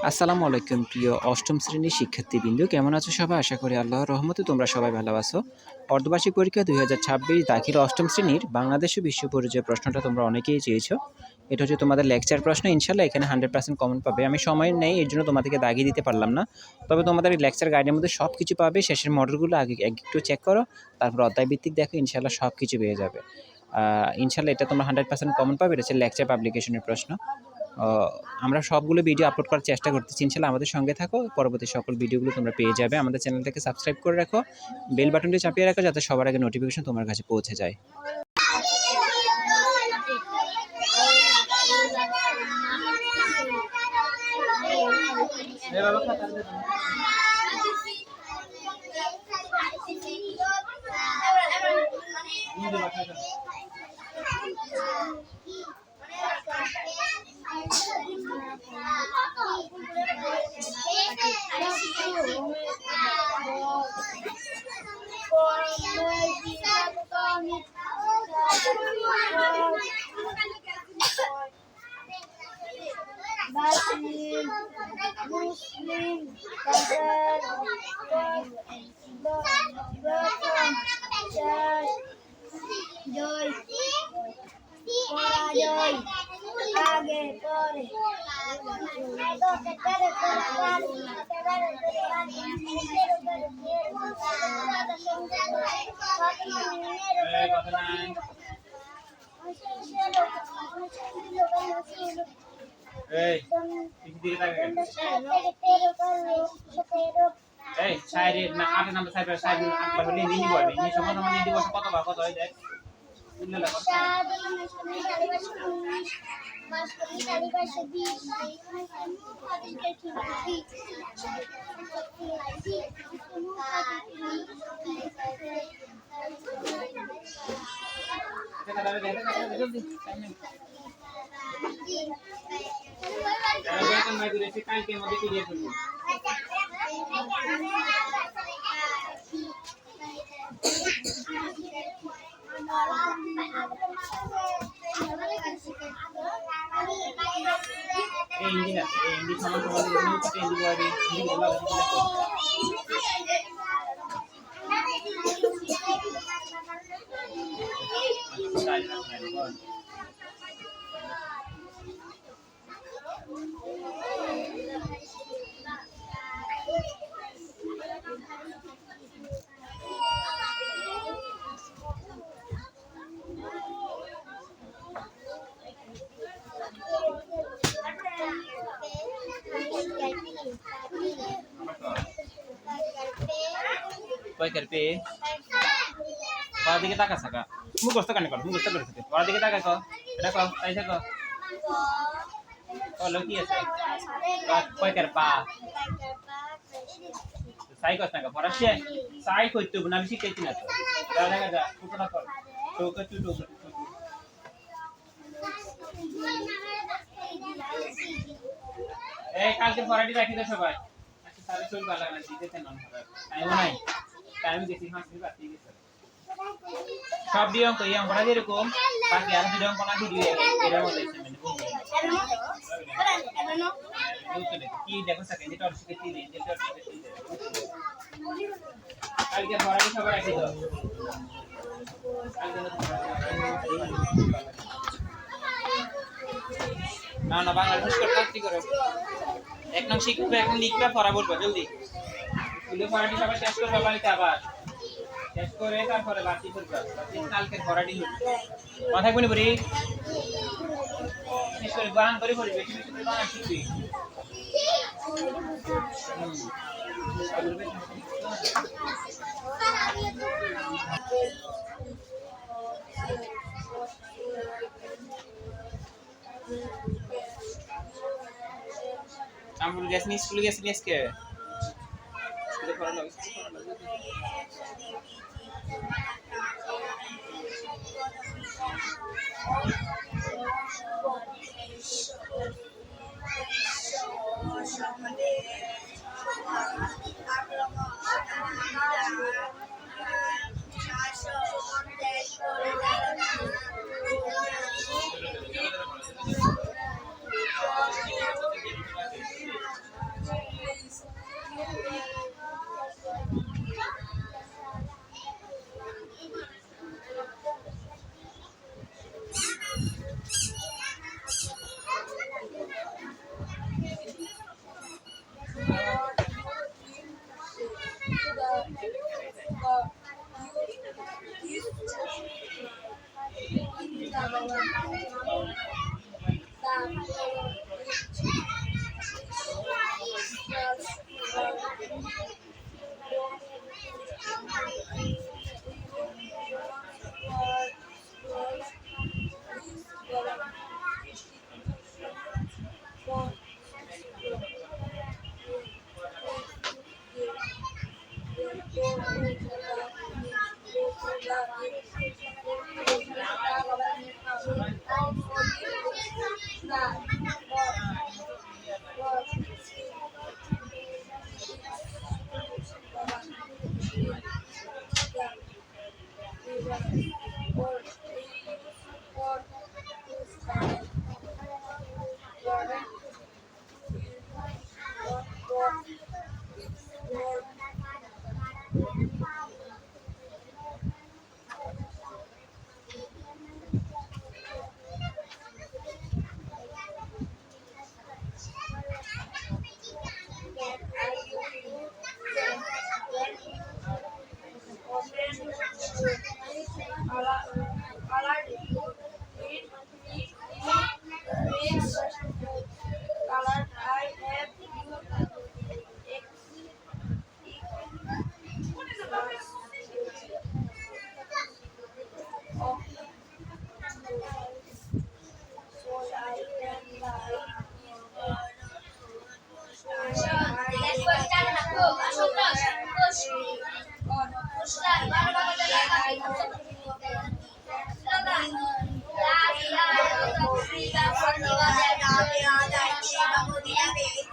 আসসালামু আলাইকুম প্রিয় অষ্টম শ্রেণীর শিক্ষার্থীবৃন্দ, কেমন আছো সবাই? আশা করি আল্লাহর রহমতে তোমরা সবাই ভালো আছো। অর্ধবার্ষিক পরীক্ষা ২০২৬ দাখিল অষ্টম শ্রেণীর বাংলাদেশ ও বিশ্ব পরিচয় প্রশ্নটা তোমরা অনেকেই চেয়েছো। এটা হচ্ছে তোমাদের লেকচার প্রশ্ন। ইনশাল্লাহ এখানে 100% কমন পাবে। আমি সময় নেই, এর জন্য তোমাদেরকে দাগিয়ে দিতে পারলাম না। তবে তোমাদের লেকচার গাইডের মধ্যে সব কিছু পাবে। শেষের মডেলগুলো আগে একটু চেক করো, তারপর অধ্যায় ভিত্তিক দেখো, ইনশাল্লাহ সব কিছু পেয়ে যাবে। ইনশাল্লাহ এটা তোমরা 100% কমন পাবে। এটা হচ্ছে লেকচার পাবলিকেশনের প্রশ্ন। আমরা সবগুলো ভিডিও আপলোড করার চেষ্টা করতেছি। ইনশাআল্লাহ আমাদের সঙ্গে থাকো, পরবর্তী সকল ভিডিওগুলো তোমরা পেয়ে যাবে। আমাদের চ্যানেলটাকে সাবস্ক্রাইব করে রাখো, বেল বাটনটি চাপিয়ে রাখো, যাতে সবার আগে নোটিফিকেশন তোমার কাছে পৌঁছে যায়। মুসলিম তাদের প্রথম শেষ জয় পরাজয় আগে পরে এই সাইরে না 8 নাম্বার সাইরে সাইরে 8 বার হলে নিনি বলবে নিনি সমান সমান নিনি বসে কতবার কত হয় দেখ বুঝলে না কত এটা দাঁড়াবে দেখো জলদি টাইম বেতন ভাই দিলে সে কালকের মধ্যে ক্লিয়ার করব এই ইঞ্জিনিয়ার এই ইঞ্জিন সমান সমান নিউ ইঞ্জিন বডি ইঞ্জিন গুলো কয় করবে ওর দিকে তাকা সাকা মুখস্থ কানে কর মুখস্থ করে থাকে ওর দিকে তাকা কর এটা কর তাই থাকো ও লকি আছে কয় কর পা সাই কস না পড়াছে সাই কইতে না বেশি কইতে না তো যা দেখা যা টুকরা কর টুকরা টুকরা এই কালকে পড়াটি রাখি দাও সবাই আচ্ছা সারে চল ভালো লাগা দিতে না টাইম নাই টাইম দেখি হাসি বাতি গেছে সব দিয়ে অঙ্ক এই অঙ্কটা যেরকম বাকি আর দুটো অঙ্ক না দিয়ে এর মধ্যে কি দেখো সেকেন্ড যেটা আর শিখে দিই যেটা কালকে পড়াটি সবাই রাখি দাও না না বাংলাদেশ করতে কি করো এক নং শিখবে এখন লিখবে পড়া বলবো জলদি স্কুলে পড়াটি সবাই শেষ করবে বাড়িতে আবার শেষ করে তারপরে বাতি করবে কালকে পড়াটি হবে মাথায় কোনি পড়ি শেষ করে বাং করে পড়ি বেশি বেশি করে বাং শিখবি আমুল গেছনি স্কুলে গেছনি আজকে স্কুলে পড়া লাগে Thank you.